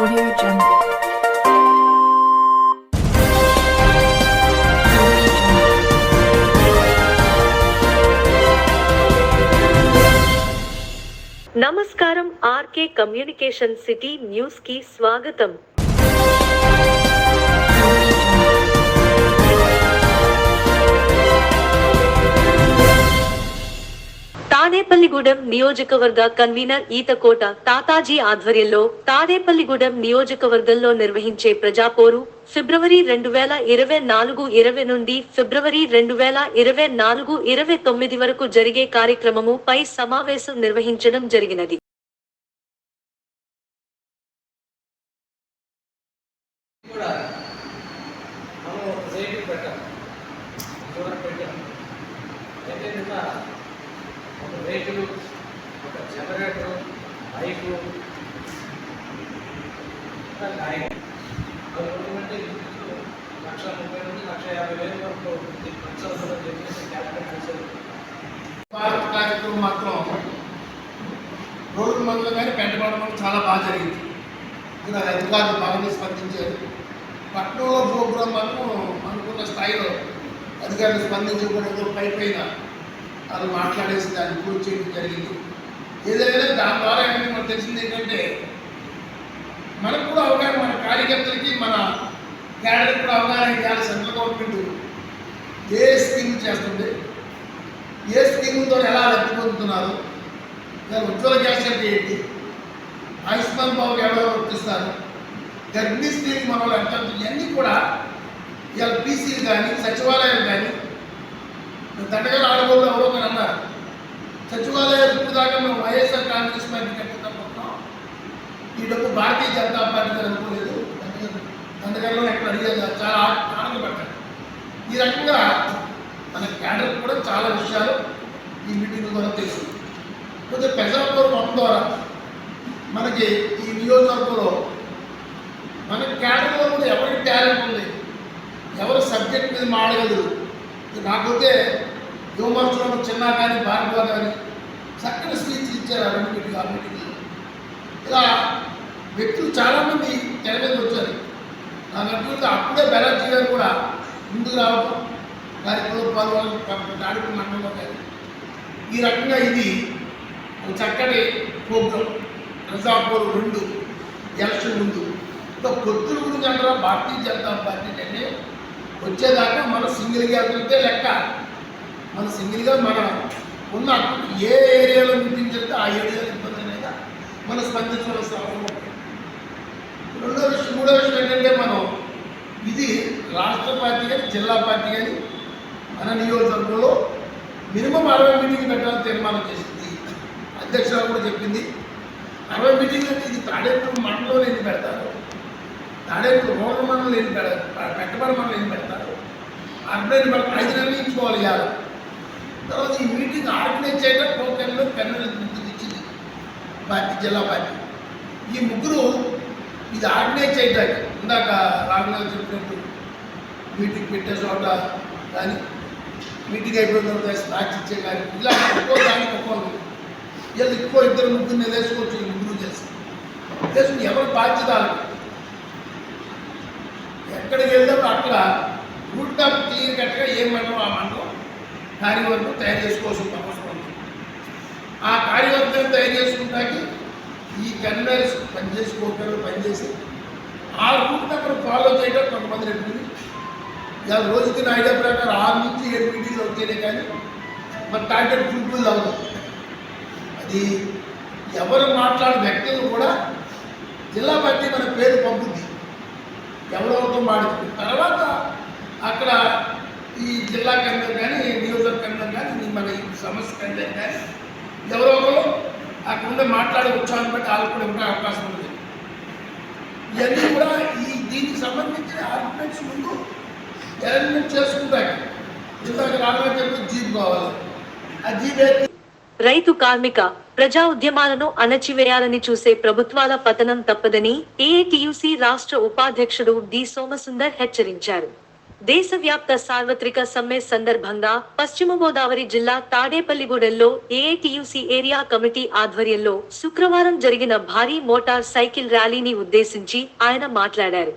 Audio Jungle. నమస్కారం. RK communication city news కి స్వాగతం. తాడేపల్లిగూడెం నియోజకవర్గ కన్వీనర్ ఈతకోట తాతాజీ ఆధ్వర్యంలో తాడేపల్లిగూడెం నియోజకవర్గంలో నిర్వహించే ప్రజాపోరు ఫిబ్రవరి 2024 నుండి ఫిబ్రవరి 2024-29 వరకు జరిగే కార్యక్రమము పై సమావేశం నిర్వహించడం జరిగినది. రేకులు, ఒక జనరేటర్, బైకు, అంటే 1,30,000 నుండి 1,50,000 వరకు ఖర్చు చెప్పేసి క్యాపిటల్ చేశారు. భారత్ కార్యక్రమం మాత్రం రోడ్డు మందులు కానీ పెంటపడడం చాలా బాగా జరిగింది. ఇలా అధికారులు బాగానే స్పందించారు. పట్టణంలో ప్రోగ్రాం మాత్రం అనుకున్న స్థాయిలో అధికారులు స్పందించకూడదు, పైన వాళ్ళు మాట్లాడేసి దాన్ని పూర్తి చేయడం జరిగింది. ఏదైనా దాని ద్వారా ఏంటంటే మనకు తెలిసింది ఏంటంటే మనకు కూడా అవగాహన, మన కార్యకర్తలకి మన క్యాడర్కి కూడా అవగాహన ఇవ్వాలి. సెంట్రల్ గవర్నమెంట్ ఏ స్కీమ్ చేస్తుంది, ఏ స్కీములతో ఎలా లబ్ధి పొందుతున్నారు, ఉజ్వల గ్యాస్ అంటే ఏంటి, ఆయుష్మాన్ బాబు ఎవరెవరు వర్తిస్తారు, గర్భిణీ స్త్రీకి మన వాళ్ళు ఎంత, ఇవన్నీ కూడా ఇవాళ పీసీలు కానీ సచివాలయాలు కానీ దండగారు ఆడబోళ్ళు ఎవరో ఒకరు అన్నారు. సచివాలయాలు ఇప్పుడు దాకా మేము వైఎస్ఆర్ కాంగ్రెస్ పార్టీ కట్టుకుంటున్నాం, ఈ డబ్బు భారతీయ జనతా పార్టీ అనుకోలేదు, దండగారిలో ఎక్కడ అడిగేది చాలా ఆనందపడ్డారు. ఈ రకంగా మన క్యాడర్ కూడా చాలా విషయాలు ఈ మీటింగ్ ద్వారా తెలుసు. కొంచెం ప్రజాపూర్వం ద్వారా మనకి ఈ నియోజకవర్గంలో మన క్యాడర్లో కూడా ఎవరికి టాలెంట్ ఉంది, ఎవరు సబ్జెక్ట్ మీద మాడగలరు. నాకైతే యువమోర్చలో చిన్న కానీ భారద్వాజ కానీ చక్కని స్పీచ్ ఇచ్చారు. ఆ మీటింగ్లో ఇలా వ్యక్తులు చాలామంది తెర మీద వచ్చారు. నాకు అనిపిస్తే అప్పుడే బెనర్జీ గారు కూడా ముందుకు రావడం, కార్యక్రమంలో పాల్గొనడం, తాడిపల్లి మండలంలో కానీ ఈ రకంగా ఇది ఒక చక్కటి ప్రోగ్రాం. ప్రజాపోరు 2 ఎలక్షన్ ముందు పొత్తుల గురించి అంటారా, భారతీయ జనతా పార్టీ అంటే వచ్చేదాకా మనం సింగిల్గా వెళ్తే లెక్క. మన సింగిల్గా మనం ఉన్న ఏ ఏరియాలో మీటింగ్ జరిగితే ఆ ఏరియాలో ఇబ్బంది అనేది మనం స్పందించవలసిన అవసరం ఉంటుంది. మూడో విషయం ఏంటంటే మనం ఇది రాష్ట్ర పార్టీ కానీ జిల్లా పార్టీ కానీ మన నియోజకవర్గంలో మినిమం 60 మీటింగ్ పెట్టాలని తీర్మానం చేసింది. అధ్యక్షురాలు కూడా చెప్పింది 60 మీటింగ్లు అంటే ఇది తాడేపల్లి మండలంలో ఎన్ని పెడతారు, తాడేపల్లి రోడ్డు మండలం ఎన్ని పెడతారు, పెట్టబడి మండలం ఎన్ని పెడతారు, అర్బన్ 5 నెలలు ఇచ్చుకోవాలి. ఇవ్వాలి. తర్వాత ఈ మీటింగ్ ఆర్గనైజ్ చేయడం టోకెన్లు పెన్నులు ఇచ్చింది పార్టీ, జిల్లా పార్టీ. ఈ ముగ్గురు ఇది ఆర్గనైజ్ చేయడానికి ఇందాక రాఘుగారు చెప్పినట్టు మీటింగ్ పెట్టే చోట కానీ మీటింగ్ అయిపోయిన తర్వాత స్నాక్స్ ఇచ్చే కానీ ఇలా ఒక్కో దానికి ఒక్కోరు ఇలా ఎక్కువ 2-3 వేసుకోవచ్చు. ఈ ముగ్గురు వేసుకుని ఎవరి బాధ్యత ఎక్కడికి వెళ్దామో అక్కడ రూట్ మ్యాప్ క్లియర్ కట్గా ఏ మండలం ఆ మండలం కార్యవర్గం తయారు చేసుకోవాల్సిన అవసరం ఉంది. ఆ కార్యవర్గం తయారు చేసుకుంటాకి ఈ కన్వీనర్స్ పనిచేసి ఆ రూట్ నెంబర్ ఫాలో చేయడం కొంతమంది రెడ్డి ఇలా రోజుకి నా ఐడియా ప్రకారం 6 నుంచి 7 మీటింగ్లు వచ్చేదే కానీ మన టార్గెట్ ఫుల్ఫిల్ అవ్వదు. అది ఎవరు మాట్లాడే వ్యక్తులు కూడా జిల్లా పార్టీ మన పేరు పంపుద్ది, ఎవరెవరితో మాడుతుంది. తర్వాత అక్కడ ఈ జిల్లా కన్వీనర్ కానీ నియోజకవర్గ కన్వీనర్ కానీ మన ఈ సమస్య కన్వీనర్ కానీ ఎవరో ఒకరు అక్కడ ఉండే మాట్లాడే ఉత్సాహాన్ని బట్టి వాళ్ళు కూడా ఉండే అవకాశం ఉంది. ఇవన్నీ కూడా దీనికి సంబంధించిన ఆర్గ్యుమెంట్స్ ముందు అరేంజ్మెంట్ చేసుకుంటాయి. ఇందాక రాఘవ చెప్పి జీప్ కావాలి, ఆ జీప్ రైతు కార్మిక ప్రజా ఉద్యమాలను అణచివేయాలని చూసే ప్రభుత్వాల పతనం తప్పదని ఏఐటియుసి రాష్ట్ర ఉపాధ్యక్షుడు డి సోమసుందర్ హెచ్చరించారు. దేశవ్యాప్త సార్వత్రిక సమ్మె సందర్భంగా పశ్చిమ గోదావరి జిల్లా తాడేపల్లిగూడెంలో ఏఐటియుసి ఏరియా కమిటీ ఆధ్వర్యంలో శుక్రవారం జరిగిన భారీ మోటార్ సైకిల్ ర్యాలీని ఉద్దేశించి ఆయన మాట్లాడారు.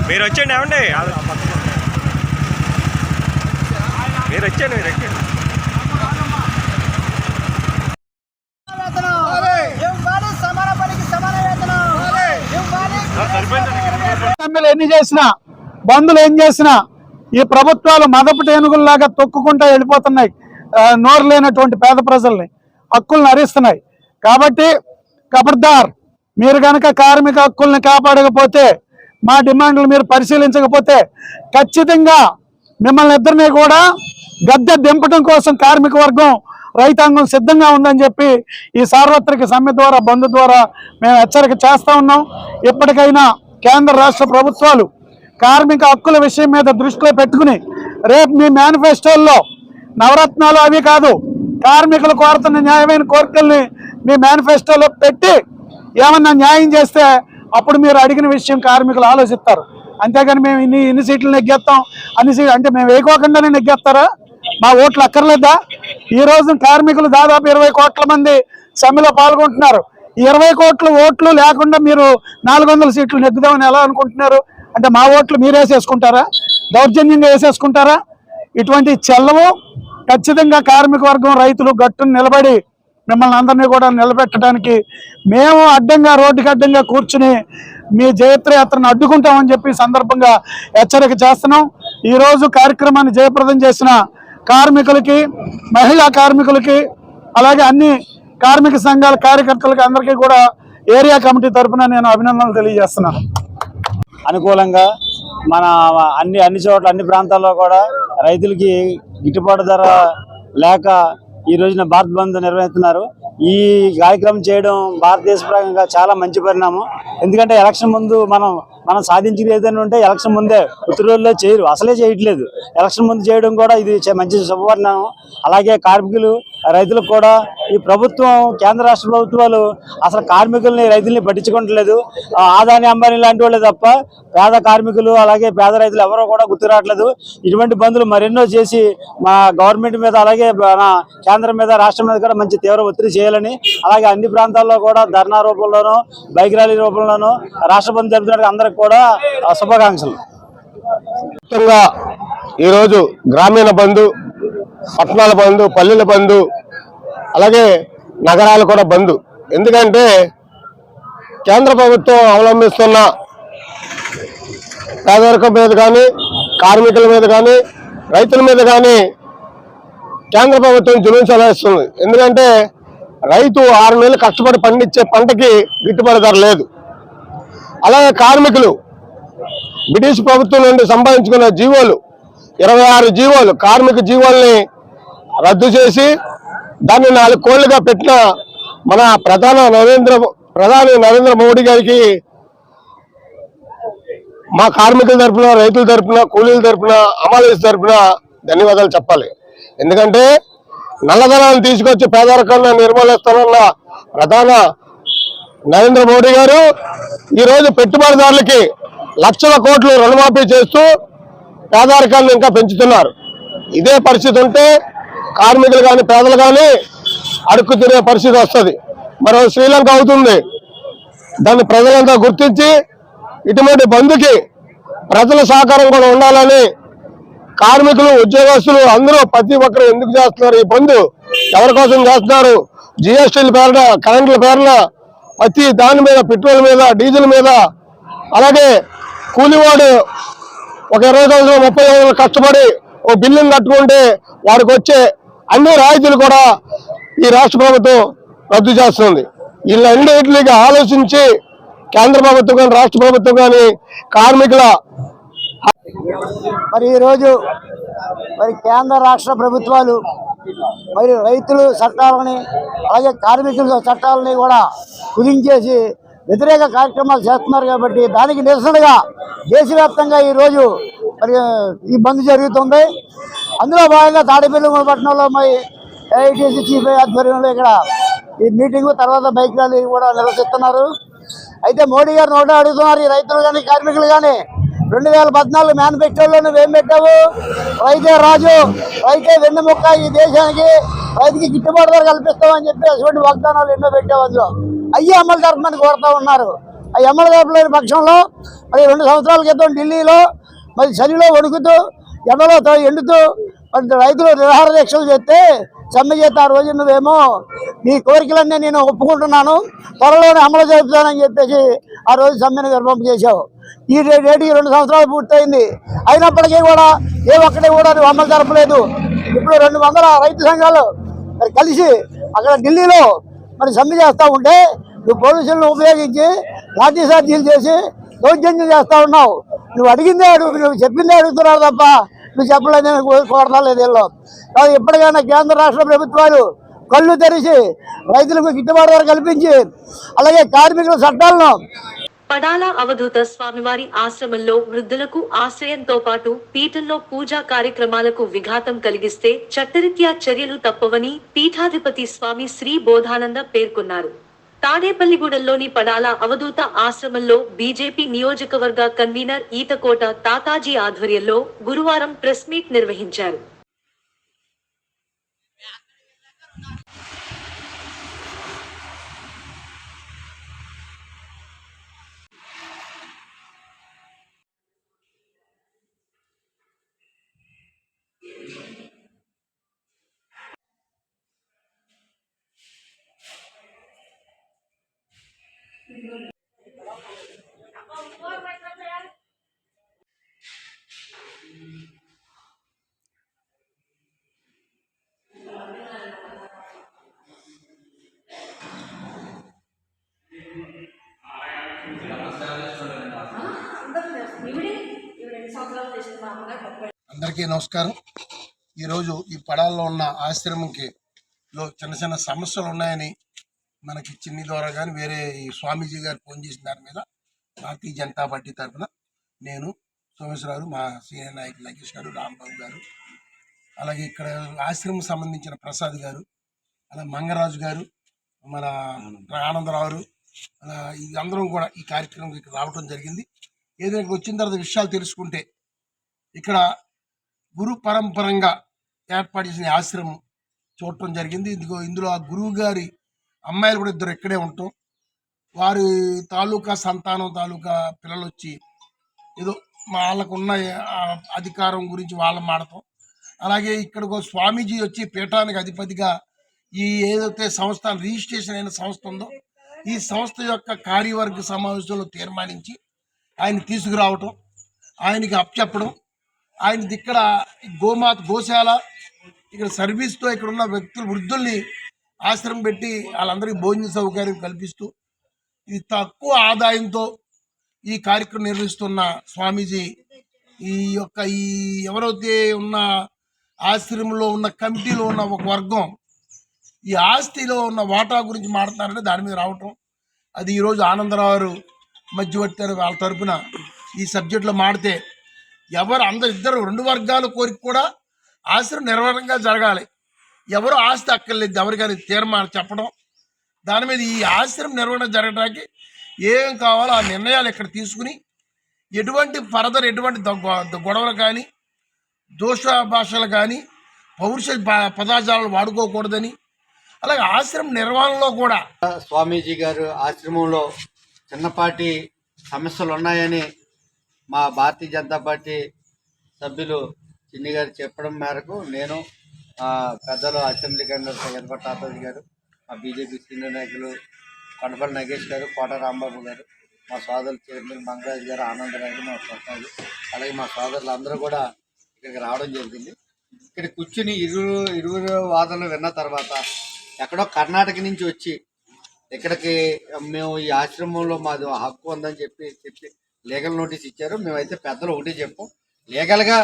మీరు వచ్చండి ఏమండి మీరు వచ్చండి ఎన్ని చేసినా బంధులు ఏం చేసినా ఈ ప్రభుత్వాలు మదపటి ఏనుగుల్లాగా తొక్కుకుంటూ వెళ్ళిపోతున్నాయి. నోరు లేనటువంటి పేద ప్రజల్ని హక్కుల్ని హరిస్తున్నాయి. కాబట్టి ఖబర్దార్, మీరు కనుక కార్మిక హక్కుల్ని కాపాడకపోతే, మా డిమాండ్లు మీరు పరిశీలించకపోతే ఖచ్చితంగా మిమ్మల్ని ఇద్దరిని కూడా గద్దె దింపడం కోసం కార్మిక వర్గం రైతాంగం సిద్ధంగా ఉందని చెప్పి ఈ సార్వత్రిక సమ్మె ద్వారా బంద్ ద్వారా మేము హెచ్చరిక చేస్తా ఉన్నాం. ఇప్పటికైనా కేంద్ర రాష్ట్ర ప్రభుత్వాలు కార్మిక హక్కుల విషయం మీద దృష్టిలో పెట్టుకుని రేపు మీ మేనిఫెస్టోల్లో నవరత్నాలు అవి కాదు, కార్మికులు కోరుతున్న న్యాయమైన కోరికల్ని మీ మేనిఫెస్టోలో పెట్టి ఏమన్నా న్యాయం చేస్తే అప్పుడు మీరు అడిగిన విషయం కార్మికులు ఆలోచిస్తారు. అంతేగాని మేము ఇన్ని సీట్లు నెగ్గేస్తాం అన్ని సీట్లు అంటే మేము వేయకోకుండానే నెగ్గేస్తారా? మా ఓట్లు అక్కర్లేదా? ఈ రోజు కార్మికులు దాదాపు 20 కోట్ల మంది సమ్మెలో పాల్గొంటున్నారు. 20 కోట్ల ఓట్లు లేకుండా మీరు 400 సీట్లు నెగ్గుదామని ఎలా అనుకుంటున్నారు? అంటే మా ఓట్లు మీరు వేసేసుకుంటారా? దౌర్జన్యంగా వేసేసుకుంటారా? ఇటువంటి చెల్లవు. ఖచ్చితంగా కార్మిక వర్గం రైతులు గట్టును నిలబడి మిమ్మల్ని అందరినీ కూడా నిలబెట్టడానికి మేము అడ్డంగా రోడ్డుకి అడ్డంగా కూర్చుని మీ జయత్రయాత్రను అడ్డుకుంటామని చెప్పి సందర్భంగా హెచ్చరిక చేస్తున్నాం. ఈరోజు కార్యక్రమాన్ని జయప్రదం చేసిన కార్మికులకి, మహిళా కార్మికులకి, అలాగే అన్ని కార్మిక సంఘాల కార్యకర్తలకి అందరికీ కూడా ఏరియా కమిటీ తరఫున నేను అభినందనలు తెలియజేస్తున్నాను. అనుకూలంగా మన అన్ని చోట్ల అన్ని ప్రాంతాల్లో కూడా రైతులకి గిట్టుబాటు ధర లేక ఈ రోజున భారత్ బంద్ నిర్వహిస్తున్నారు. ఈ కార్యక్రమం చేయడం భారతదేశపరంగా చాలా మంచి పరిణామం. ఎందుకంటే ఎలక్షన్ ముందు మనం సాధించేది ఏదైనా ఉంటే ఎలక్షన్ ముందే ఉత్తర్వుల్లో చేయరు, అసలే చేయట్లేదు. ఎలక్షన్ ముందు చేయడం కూడా ఇది మంచి శుభపరిణామం. అలాగే కార్మికులు రైతులకు కూడా ఈ ప్రభుత్వం, కేంద్ర రాష్ట్ర ప్రభుత్వాలు అసలు కార్మికుల్ని రైతుల్ని పట్టించుకోవట్లేదు. ఆదాని అంబానీ లాంటి వాళ్ళే తప్ప పేద కార్మికులు అలాగే పేద రైతులు ఎవరో కూడా గుర్తు రావట్లేదు. ఇటువంటి బంధులు మరెన్నో చేసి మా గవర్నమెంట్ మీద అలాగే మన కేంద్రం మీద రాష్ట్రం మీద కూడా మంచి తీవ్ర ఒత్తిడి చేయాలని, అలాగే అన్ని ప్రాంతాల్లో కూడా ధర్నా రూపంలోనూ బైక్ ర్యాలీ రూపంలోనూ రాష్ట్ర బంద్ జరుపుతున్న అందరికి కూడా శుభాకాంక్షలు. మొత్తంగా ఈరోజు గ్రామీణ బంధు, పట్టణాల బంధు, పల్లెల బంధు, అలాగే నగరాలు కూడా బంధు. ఎందుకంటే కేంద్ర ప్రభుత్వం అవలంబిస్తున్న పేదరికం మీద కానీ, కార్మికుల మీద కానీ, రైతుల మీద కానీ కేంద్ర ప్రభుత్వం జులుం చెలాయిస్తుంది. ఎందుకంటే రైతు 6 నెలలు కష్టపడి పండించే పంటకి గిట్టుబాటు ధర లేదు. అలాగే కార్మికులు బ్రిటిష్ ప్రభుత్వం నుండి సంపాదించుకున్న జీవోలు 26 జీవోలు, కార్మిక జీవోల్ని రద్దు చేసి దాన్ని 4 కోళ్లుగా పెట్టిన మన ప్రధాని నరేంద్ర మోడీ గారికి మా కార్మికుల తరఫున, రైతుల తరఫున, కూలీల తరఫున, అమలు తరఫున ధన్యవాదాలు చెప్పాలి. ఎందుకంటే నల్లధనాన్ని తీసుకొచ్చి పేదరికాన్ని నిర్మూలిస్తానన్న ప్రధాని నరేంద్ర మోడీ గారు ఈరోజు పెట్టుబడిదారులకి లక్షల కోట్లు రుణమాఫీ చేస్తూ పేదరికాన్ని ఇంకా పెంచుతున్నారు. ఇదే పరిస్థితి ఉంటే కార్మికులు కానీ, పేదలు కానీ అడుక్కు తినే పరిస్థితి వస్తుంది. మరో శ్రీలంక అవుతుంది. దాన్ని ప్రజలంతా గుర్తించి ఇటువంటి బంధుకి ప్రజల సహకారం కూడా ఉండాలని, కార్మికులు, ఉద్యోగస్తులు అందరూ ప్రతి ఒక్కరు ఎందుకు చేస్తున్నారు ఈ బంధు ఎవరి కోసం చేస్తున్నారు? జిఎస్టీల పేరున, కరెంట్ల పేరున, ప్రతి దాని మీద, పెట్రోల్ మీద, డీజిల్ మీద, అలాగే కూలివాడు ఒక 20 సంవత్సరాలు 30 సంవత్సరాలు కష్టపడి ఓ బిల్లును కట్టుకుంటే వాడికి వచ్చే అన్ని రాయితీలు కూడా ఈ రాష్ట్ర ప్రభుత్వం రద్దు చేస్తుంది. వీళ్ళన్నిటికీ ఆలోచించి కేంద్ర ప్రభుత్వం కానీ రాష్ట్ర ప్రభుత్వం కానీ కార్మికుల మరి ఈరోజు మరి కేంద్ర రాష్ట్ర ప్రభుత్వాలు మరి రైతులు చట్టాలని అలాగే కార్మికుల చట్టాలని కూడా కుదించేసి వ్యతిరేక కార్యక్రమాలు చేస్తున్నారు. కాబట్టి దానికి నిరసనగా దేశవ్యాప్తంగా ఈరోజు మరి ఈ బంద్ జరుగుతుంది. అందులో భాగంగా తాడేపల్లిగూడెంలో మరి ఏఐటీసీ చీఫ్ ఆధ్వర్యంలో ఇక్కడ ఈ మీటింగు తర్వాత బైక్ ర్యాలీ కూడా నిర్వహిస్తున్నారు. అయితే మోడీ గారు నోట అడుగుతున్నారు, ఈ రైతులు కానీ కార్మికులు కానీ 2014 మేనిఫెస్టోలో నువ్వేం పెట్టావు? రైతే రాజు, రైతే వెన్నెముక్క, ఈ దేశానికి రైతుకి గిట్టుబాటు ధర కల్పిస్తామని చెప్పి అటువంటి వాగ్దానాలు ఎన్నో పెట్టావు. అందులో అయ్యి అమలు జరపమని కోరుతా ఉన్నారు. అవి అమలు జరపలేని పక్షంలో మరి 2 సంవత్సరాల క్రితం ఢిల్లీలో మరి చలిలో వణుకుతూ ఎండలో ఎండుతూ మరి రైతులు నిరాహార దీక్షలు చేస్తే సమ్మె చేస్తే ఆ రోజు నువ్వేమో నీ కోరికలన్నీ నేను ఒప్పుకుంటున్నాను, త్వరలోనే అమలు జరుపుతానని చెప్పేసి ఆ రోజు సమ్మెను విరమింప చేశావు. ఈ రేటుకి 2 సంవత్సరాలు పూర్తయింది. అయినప్పటికీ కూడా ఏ ఒక్కటి కూడా నువ్వు అమలు జరపలేదు. ఇప్పుడు 200 రైతు సంఘాలు మరి కలిసి అక్కడ ఢిల్లీలో మరి సమ్మె చేస్తూ ఉంటే నువ్వు పోలీసులను ఉపయోగించి లాఠీ చార్జీలు చేసి దౌర్జన్యం చేస్తూ ఉన్నావు. నువ్వు అడిగిందే అడుగు, నువ్వు చెప్పిందే అడుగుతున్నారు తప్ప నువ్వు చెప్పలేదని కోరలేదు. వీళ్ళు కానీ ఎప్పటికైనా కేంద్ర రాష్ట్ర ప్రభుత్వాలు కళ్ళు తెరిచి రైతులకు గిట్టుబాటు ధర కల్పించి అలాగే కార్మికుల చట్టాలను పడాల అవధూత స్వామివారి ఆశ్రమంలో వృద్ధులకు ఆశ్రయంతో పాటు పీఠంలో పూజా కార్యక్రమాలకు విఘాతం కలిగిస్తే చట్టరీత్యా చర్యలు తప్పవని పీఠాధిపతి స్వామి శ్రీ బోధానంద పేర్కొన్నారు. తాడేపల్లిగూడెంలోని పడాల అవధూత ఆశ్రమంలో బీజేపీ నియోజకవర్గ కన్వీనర్ ఈతకోట తాతాజీ ఆధ్వర్యంలో గురువారం ప్రెస్ మీట్ నిర్వహించారు. అందరికీ నమస్కారం. ఈరోజు ఈ పడాల్లో ఉన్న ఆశ్రమంకి చిన్న చిన్న సమస్యలు ఉన్నాయని మనకి చిన్ని ద్వారా కానీ వేరే ఈ స్వామీజీ గారు ఫోన్ చేసిన దాని మీద భారతీయ జనతా పార్టీ తరఫున నేను, సోమేశ్వరరావు, మా సీనియర్ నాయకులు లగేష్ గారు, రాంబాబు గారు, అలాగే ఇక్కడ ఆశ్రమం సంబంధించిన ప్రసాద్ గారు, అలా మంగరాజు గారు, మన ఆనందరావు, అలా అందరం కూడా ఈ కార్యక్రమం ఇక్కడ రావడం జరిగింది. ఏదైనా వచ్చిన తర్వాత విషయాలు తెలుసుకుంటే ఇక్కడ గురు పరంపరంగా ఏర్పాటు చేసిన ఆశ్రమం చూడటం జరిగింది. ఇందులో ఆ గురువు గారి అమ్మాయిలు కూడా 2 ఇక్కడే ఉంటాం. వారి తాలూకా సంతానం తాలూకా పిల్లలు వచ్చి ఏదో వాళ్ళకున్న అధికారం గురించి వాళ్ళ మాడతాం. అలాగే ఇక్కడికి స్వామీజీ వచ్చి పీఠానికి అధిపతిగా ఈ ఏదైతే సంస్థ రిజిస్ట్రేషన్ అయిన సంస్థ ఉందో ఈ సంస్థ యొక్క కార్యవర్గ సమావేశంలో తీర్మానించి ఆయన తీసుకురావటం, ఆయనకి అప్పచెప్పడం, ఆయనది ఇక్కడ గోశాల ఇక్కడ సర్వీస్తో ఇక్కడ ఉన్న వ్యక్తులు వృద్ధుల్ని ఆశ్రమం పెట్టి వాళ్ళందరికీ భోజన సౌకర్యం కల్పిస్తూ ఇది తక్కువ ఆదాయంతో ఈ కార్యక్రమం నిర్వహిస్తున్న స్వామీజీ ఈ ఎవరైతే ఉన్న ఆశ్రమంలో ఉన్న కమిటీలో ఉన్న ఒక వర్గం ఈ ఆస్తిలో ఉన్న వాటా గురించి మాట్లాడుతున్నారంటే దాని మీద రావటం, అది ఈరోజు ఆనందరావు మధ్యవర్తి వాళ్ళ తరపున ఈ సబ్జెక్టులో మాడితే ఇద్దరు 2 వర్గాల కోరిక కూడా ఆశ్రమం నిర్వహణగా జరగాలి, ఎవరు ఆస్తి అక్కర్లేదు ఎవరికైనా తీర్మానం చెప్పడం, దాని మీద ఈ ఆశ్రమం నిర్వహణ జరగడానికి ఏం కావాలో ఆ నిర్ణయాలు ఇక్కడ తీసుకుని ఎటువంటి ఫర్దర్ ఎటువంటి గొడవలు కానీ దోష భాషలు కానీ పౌరుష పదార్థాలు వాడుకోకూడదని, అలాగే ఆశ్రమం నిర్వహణలో కూడా స్వామీజీ గారు ఆశ్రమంలో చిన్నపాటి సమస్యలు ఉన్నాయని మా భారతీయ జనతా పార్టీ సభ్యులు చిన్ని గారు చెప్పడం మేరకు నేను పెద్దలు అసెంబ్లీ కన్వీనర్ ఎర్రగొట్ట తాతాజీ గారు, మా బీజేపీ సీనియర్ నాయకులు కొండపల్లి నాగేష్ గారు, కోట రాంబాబు గారు, మా సోదరులు చైర్మన్ మంగరాజు గారు, ఆనందరాజు, మా ప్రసాద్, అలాగే మా సోదరులు అందరూ కూడా ఇక్కడికి రావడం జరిగింది. ఇక్కడ కూర్చుని ఇరువురు వాదనలు విన్న తర్వాత ఎక్కడో కర్ణాటక నుంచి వచ్చి ఇక్కడికి మేము ఈ ఆశ్రమంలో మాది హక్కు ఉందని చెప్పి లీగల్ నోటీస్ ఇచ్చారు. మేమైతే పెద్దలు ఒకటే చెప్పాం, లీగల్గా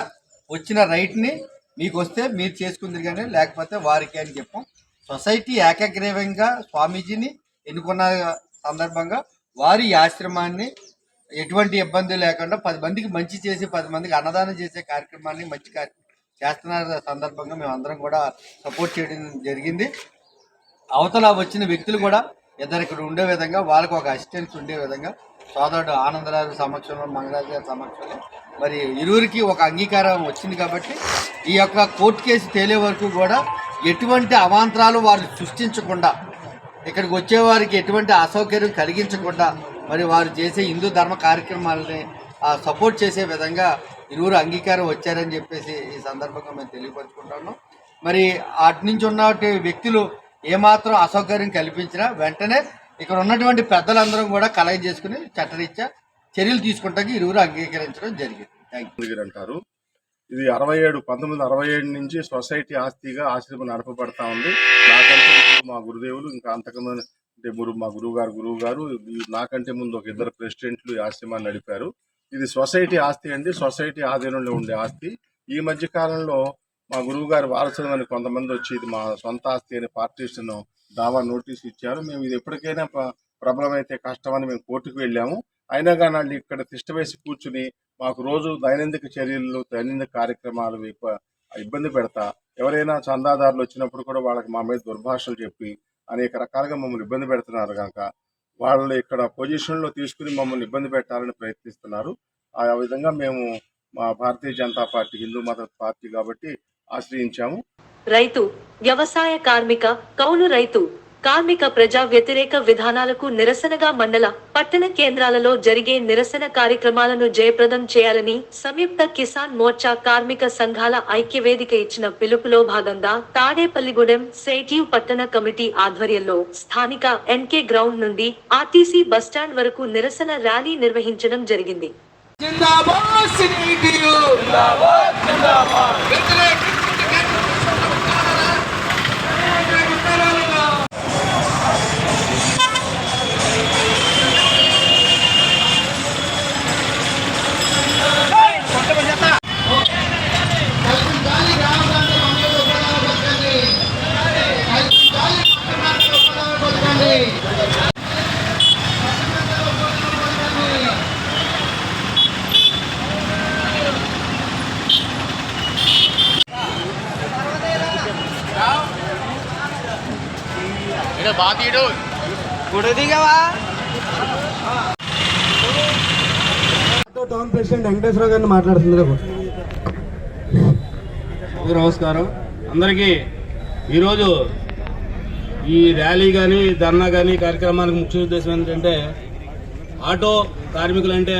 వచ్చిన రైట్ని మీకు వస్తే మీరు చేసుకుందరు కానీ లేకపోతే వారికి అని చెప్పాం. సొసైటీ ఏకగ్రీవంగా స్వామీజీని ఎన్నుకున్న సందర్భంగా వారి ఆశ్రమాన్ని ఎటువంటి ఇబ్బంది లేకుండా 10 మందికి మంచి చేసి 10 మందికి అన్నదానం చేసే కార్యక్రమాన్ని మంచి చేస్తున్న సందర్భంగా మేము అందరం కూడా సపోర్ట్ చేయడం జరిగింది. అవతల వచ్చిన వ్యక్తులు కూడా ఇద్దరు ఇక్కడ ఉండే విధంగా వాళ్ళకు ఒక అసిస్టెన్స్ ఉండే విధంగా సోదరుడు ఆనందరాజు సమక్షంలో, మంగరాజు గారి సమక్షంలో మరి ఇరువురికి ఒక అంగీకారం వచ్చింది. కాబట్టి ఈ యొక్క కోర్టు కేసు తేలే వరకు కూడా ఎటువంటి అవాంతరాలు వారు సృష్టించకుండా, ఇక్కడికి వచ్చేవారికి ఎటువంటి అసౌకర్యం కలిగించకుండా మరి వారు చేసే హిందూ ధర్మ కార్యక్రమాలని సపోర్ట్ చేసే విధంగా ఇరువురు అంగీకారం వచ్చారని చెప్పేసి ఈ సందర్భంగా మేము తెలియపరుచుకుంటున్నాం. మరి అటు నుంచి ఉన్న వ్యక్తులు ఏమాత్రం అసౌకర్యం కల్పించినా వెంటనే ఇక్కడ ఉన్నటువంటి పెద్దలందరం కూడా కలగ చేసుకుని చట్టరీత్యా చర్యలు తీసుకుంటానికి ఇరువురు అంగీకరించడం జరిగింది. థ్యాంక్ యూ అంటారు. ఇది 1967 నుంచి సొసైటీ ఆస్తిగా ఆశ్రమం నడపబడతా ఉంది. నాకంటే ముందు మా గురుదేవులు, ఇంకా అంతకుముందు అంటే మా గురువు గారు నాకంటే ముందు ఒక 2 ప్రెసిడెంట్లు ఈ ఆశ్రమాన్ని నడిపారు. ఇది సొసైటీ ఆస్తి అండి, సొసైటీ ఆధీనంలో ఉండే ఆస్తి. ఈ మధ్య కాలంలో మా గురువు గారి వారసులు అని కొంతమంది వచ్చి ఇది మా సొంత ఆస్తి అనే పార్టీషన్ దావా నోటీస్ ఇచ్చారు. మేము ఇది ఎప్పటికైనా ప్రబలమైతే కష్టమని మేము కోర్టుకు వెళ్ళాము. అయినా కానీ వాళ్ళు ఇక్కడ తిష్టవేసి కూర్చుని మాకు రోజు దైనందిక చర్యలు, దైనందిక కార్యక్రమాలు ఇబ్బంది పెడతా, ఎవరైనా చందాదారులు వచ్చినప్పుడు కూడా వాళ్ళకి మా మీద దుర్భాషలు చెప్పి అనేక రకాలుగా మమ్మల్ని ఇబ్బంది పెడుతున్నారు కనుక వాళ్ళు ఇక్కడ పొజిషన్లో తీసుకుని మమ్మల్ని ఇబ్బంది పెట్టాలని ప్రయత్నిస్తున్నారు. ఆ విధంగా మేము మా భారతీయ జనతా పార్టీ హిందూ మత పార్టీ కాబట్టి ఆశ్రయించాము. రైతు, వ్యవసాయ కార్మిక, కౌలు రైతు, కార్మిక ప్రజా వ్యతిరేక విధానాలకు నిరసనగా మండల, పట్టణ కేంద్రాలలో జరిగే నిరసన కార్యక్రమాలను జయప్రదం చేయాలని సంయుక్త కిసాన్ మోర్చా కార్మిక సంఘాల ఐక్యవేదిక ఇచ్చిన పిలుపులో భాగంగా తాడేపల్లిగూడెం సేటివ్ పట్టణ కమిటీ ఆధ్వర్యంలో స్థానిక ఎన్కే గ్రౌండ్ నుండి ఆర్టీసీ బస్టాండ్ వరకు నిరసన ర్యాలీ నిర్వహించడం జరిగింది. టౌన్ ప్రెసిడెంట్ వెంకటేశ్వర గారిని మాట్లాడుతున్నారు. నమస్కారం అందరికీ. ఈరోజు ఈ ర్యాలీ కానీ ధర్నా కానీ కార్యక్రమానికి ముఖ్య ఉద్దేశం ఏంటంటే ఆటో కార్మికులు అంటే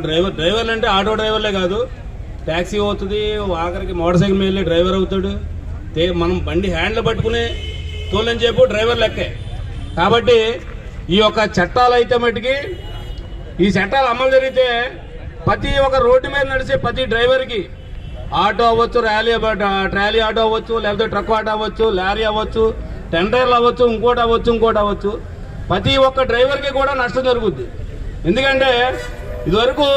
డ్రైవర్లు అంటే ఆటో డ్రైవర్లే కాదు, ట్యాక్సీ అవుతుంది, ఆఖరికి మోటార్ సైకిల్ మీద డ్రైవర్ అవుతాడు. మనం బండి హ్యాండ్లు పట్టుకుని తోలని చెప్పు డ్రైవర్ లెక్కే. కాబట్టి ఈ యొక్క చట్టాలు అయితే మటుకి ఈ చట్టాలు అమలు జరిగితే ప్రతి ఒక్క రోడ్డు మీద నడిచే ప్రతి డ్రైవర్కి ఆటో అవ్వచ్చు, ట్రాలీ ఆటో అవ్వచ్చు, లేకపోతే ట్రక్ ఆటో అవ్వచ్చు, లారీ అవ్వచ్చు, టెండర్లు అవ్వచ్చు, ఇంకోటి అవ్వచ్చు, ప్రతి ఒక్క డ్రైవర్కి కూడా నష్టం జరుగుద్ది. ఎందుకంటే ఇదివరకు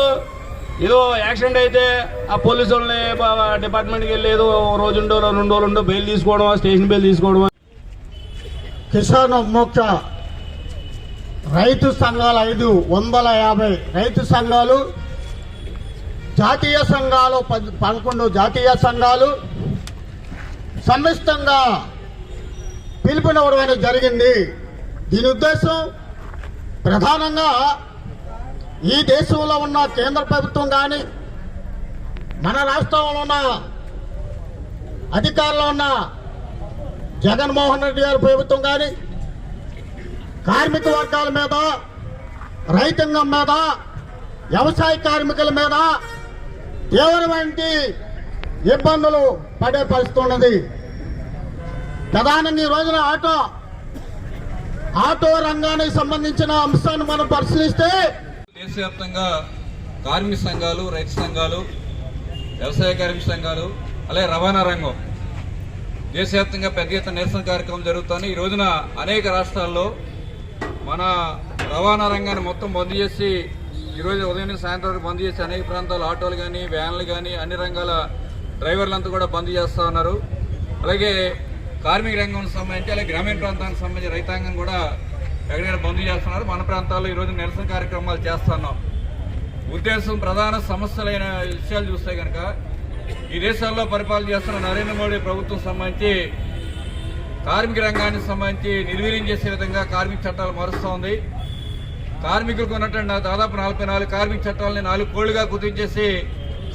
ఏదో యాక్సిడెంట్ అయితే ఆ పోలీసు వాళ్ళని డిపార్ట్మెంట్కి వెళ్ళి ఏదో రోజుండో 2 రోజులుండో బెయిల్ తీసుకోవడం, స్టేషన్ బెయిల్ తీసుకోవడం. కిసాన్ మోర్చా రైతు సంఘాలు 550 రైతు సంఘాలు, జాతీయ సంఘాలు 11 జాతీయ సంఘాలు సమిష్టంగా పిలుపునివ్వడం జరిగింది. దీని ఉద్దేశం ప్రధానంగా ఈ దేశంలో ఉన్న కేంద్ర ప్రభుత్వం కానీ మన రాష్ట్రంలో ఉన్న అధికారంలో ఉన్న జగన్మోహన్ రెడ్డి గారి ప్రభుత్వం కానీ కార్మిక వర్గాల మీద, రైతాంగం మీద, వ్యవసాయ కార్మికుల మీద తీవ్రమైన ఇబ్బందులు పడే పరిస్థితి ఉన్నది. ప్రధానంగా ఈ రోజున ఆటో రంగానికి సంబంధించిన అంశాన్ని మనం పరిశీలిస్తే దేశవ్యాప్తంగా కార్మిక సంఘాలు, రైతు సంఘాలు, వ్యవసాయ కార్మిక సంఘాలు, అలాగే రవాణా రంగం దేశవ్యాప్తంగా పెద్ద ఎత్తున నిరసన కార్యక్రమం జరుగుతుంది. ఈ రోజున అనేక రాష్ట్రాల్లో మన రవాణా రంగాన్ని మొత్తం బంద్ చేసి ఈరోజు ఉదయం నుంచి సాయంత్రం వరకు బంద్ చేసి అనేక ప్రాంతాలు ఆటోలు కానీ, వ్యాన్లు కానీ, అన్ని రంగాల డ్రైవర్లంతా కూడా బంద్ చేస్తూ ఉన్నారు. అలాగే కార్మిక రంగం సంబంధించి అలాగే గ్రామీణ ప్రాంతానికి సంబంధించి రైతాంగం కూడా ఎక్కడైనా బంద్ చేస్తున్నారు. మన ప్రాంతాల్లో ఈరోజు నిరసన కార్యక్రమాలు చేస్తున్నాం. ఉద్దేశం ప్రధాన సమస్యలైన విషయాలు చూస్తే కనుక ఈ దేశాల్లో పరిపాలన చేస్తున్న నరేంద్ర మోడీ ప్రభుత్వం సంబంధించి కార్మిక రంగానికి సంబంధించి నిర్వీర్యం చేసే విధంగా కార్మిక చట్టాలు మారుస్తోంది. కార్మికులకు ఉన్నటువంటి దాదాపు 44 కార్మిక చట్టాలని 4 కోళ్లుగా కుదించేసి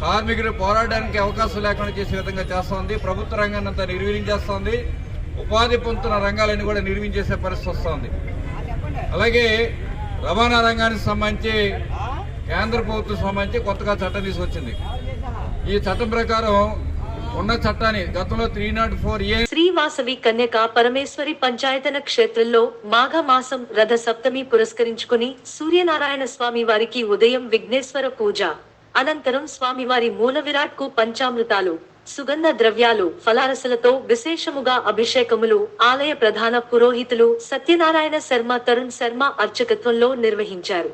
కార్మికులు పోరాడడానికి అవకాశం లేకుండా చేసే విధంగా చేస్తోంది. ప్రభుత్వ రంగాన్ని అంతా నిర్వీర్యం చేస్తోంది. ఉపాధి పొందుతున్న రంగాలన్నీ కూడా నిర్వీర్యం చేసే పరిస్థితి వస్తోంది. అలాగే రవాణా రంగానికి సంబంధించి కేంద్ర ప్రభుత్వం సంబంధించి కొత్తగా చట్టం తీసుకొచ్చింది. ఈ చట్టం ప్రకారం ఉన్న చట్టాన్ని గతంలో 304A శ్రీ వాసవి కన్యక పరమేశ్వరి పంచాయతన క్షేత్రంలో మాఘమాసం రథ సప్తమి పురస్కరించుకుని సూర్యనారాయణ స్వామి వారికి ఉదయం విఘ్నేశ్వర పూజ అనంతరం స్వామివారి మూల విరాట్ కు పంచామృతాలు, సుగంధ ద్రవ్యాలు, ఫలారసలతో విశేషముగా అభిషేకములు ఆలయ ప్రధాన పురోహితులు సత్యనారాయణ శర్మ, తరుణ్ శర్మ అర్చకత్వంలో నిర్వహించారు.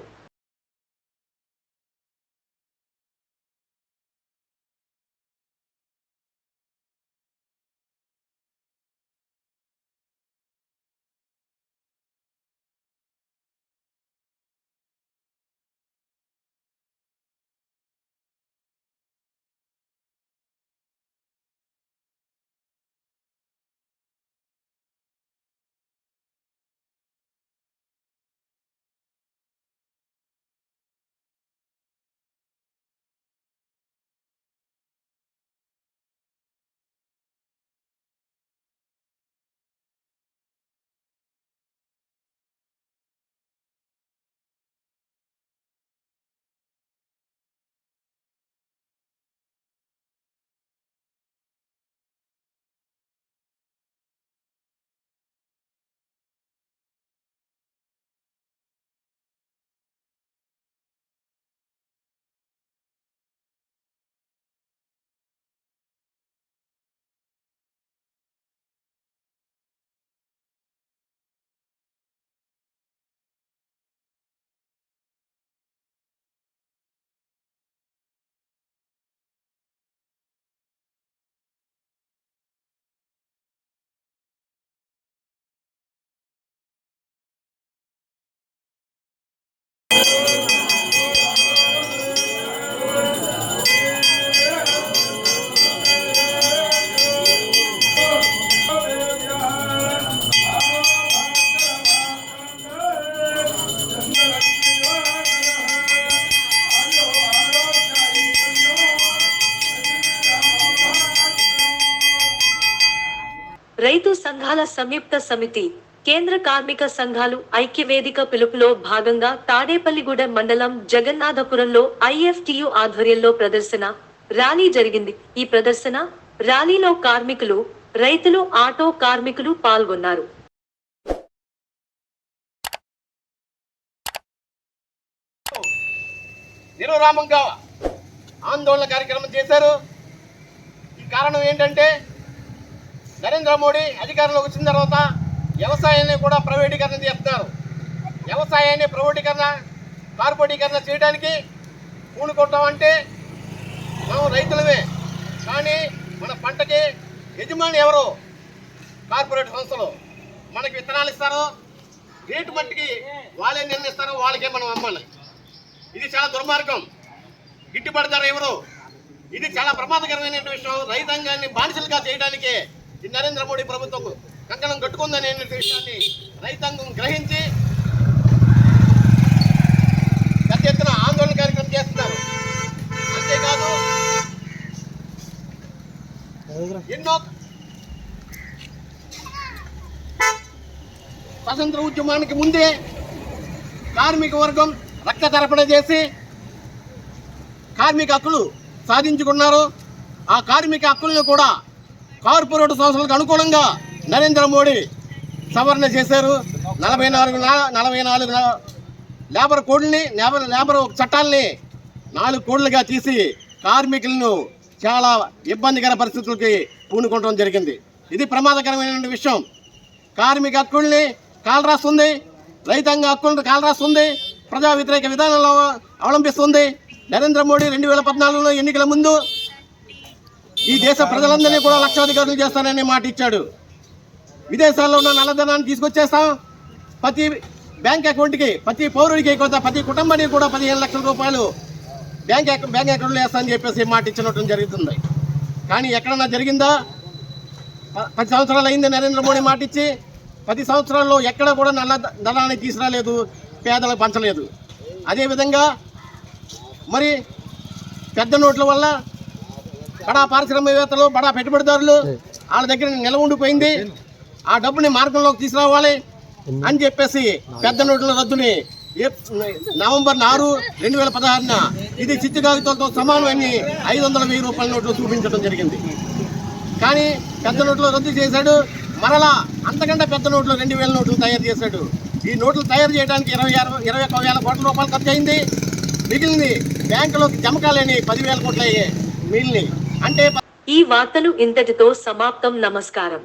రైతు సంఘాల సంయుక్త సమితి, కేంద్ర కార్మిక సంఘాలు ఐక్యవేదిక పిలుపులో భాగంగా తాడేపల్లిగూడెం మండలం జగన్నాథపురంలో IFTU ఆధ్వర్యంలో ప్రదర్శన ర్యాలీ జరిగింది. ఈ ప్రదర్శన ర్యాలీలో కార్మికులు, రైతులు, ఆటో కార్మికులు పాల్గొన్నారు. నిరురామంగా ఆందోళన కార్యక్రమం చేశారు. ఈ కారణం ఏంటంటే నరేంద్ర మోడీ అధికారంలోకి వచ్చిన తర్వాత వ్యవసాయాన్ని కూడా ప్రైవేటీకరణ చేస్తున్నారు. వ్యవసాయాన్ని కార్పొరేటీకరణ చేయడానికి పూనుకుంటామంటే మనం రైతులమే, కానీ మన పంటకి యజమాని ఎవరు? కార్పొరేట్ సంస్థలు. మనకి విత్తనాలు ఇస్తారో రేటు మట్టికి వాళ్ళే నిర్ణయిస్తారో వాళ్ళకే మనం అమ్మాలి. ఇది చాలా దుర్మార్గం. గిట్టుబాటు ధర ఎవరు? ఇది చాలా ప్రమాదకరమైన విషయం. రైతాంగాన్ని బానిసలుగా చేయడానికే ఈ నరేంద్ర మోడీ ప్రభుత్వం కంకణం కట్టుకుందనే విషయాన్ని రైతాంగం గ్రహించి పెద్ద ఎత్తున ఆందోళన కార్యక్రమం చేస్తున్నారు. అంతేకాదు ఎన్నో స్వతంత్ర ఉద్యమానికి ముందే కార్మిక వర్గం రక్త తర్పణ చేసి కార్మిక హక్కులు సాధించుకున్నారు. ఆ కార్మిక హక్కులను కూడా కార్పొరేట్ సంస్థలకు అనుకూలంగా నరేంద్ర మోడీ సవరణ చేశారు. 44 లేబర్ కోడ్ని లేబర్ చట్టాలని 4 కోడ్లుగా తీసి కార్మికులను చాలా ఇబ్బందికర పరిస్థితులకి పూనుకోవడం జరిగింది. ఇది ప్రమాదకరమైన విషయం. కార్మిక హక్కుల్ని కాలరాస్తుంది, రైతాంగ హక్కులను కాలరాస్తుంది, ప్రజా వ్యతిరేక విధానాలను అవలంబిస్తుంది. నరేంద్ర మోడీ 2014లో ఎన్నికల ముందు ఈ దేశ ప్రజలందరినీ కూడా లక్షాధికారులు చేస్తానని మాట ఇచ్చాడు. విదేశాల్లో ఉన్న నల్లధనాన్ని తీసుకొచ్చేస్తాం, ప్రతి బ్యాంక్ అకౌంట్కి ప్రతి పౌరుడికి ప్రతి కుటుంబానికి కూడా 15 లక్షల రూపాయలు బ్యాంక్ అకౌంట్లో వేస్తానని చెప్పేసి మాట ఇచ్చినట్టు జరుగుతుంది. కానీ ఎక్కడన్నా జరిగిందా? 10 సంవత్సరాలు అయింది నరేంద్ర మోడీ మాట ఇచ్చి. 10 సంవత్సరాల్లో ఎక్కడ కూడా నల్లధనాన్ని తీసుకురాలేదు, పేదలకు పంచలేదు. అదేవిధంగా మరి పెద్ద నోట్ల వల్ల బడా పారిశ్రామికవేత్తలు, బడా పెట్టుబడిదారులు వాళ్ళ దగ్గర నిల్వ ఉండిపోయింది. ఆ డబ్బుని మార్గంలోకి తీసుకురావాలి అని చెప్పేసి పెద్ద నోట్ల రద్దుని నవంబర్ 6, 2016 ఇది చిత్తు కాగితాలతో సమానమని 500,000 రూపాయల నోట్లు చూపించడం జరిగింది. కానీ పెద్ద నోట్లు రద్దు చేశాడు. మరలా అంతకంటే పెద్ద నోట్లు 2,000 నోట్లు తయారు చేశాడు. ఈ నోట్లు తయారు చేయడానికి 21,000 కోట్ల రూపాయలు ఖర్చు అయింది. మిగిలింది బ్యాంకులోకి జమకాలేని 10,000 కోట్లు అయ్యాయి మిగిలినవి. అంటే ఈ వార్తలు ఇంతటితో సమాప్తం. నమస్కారం.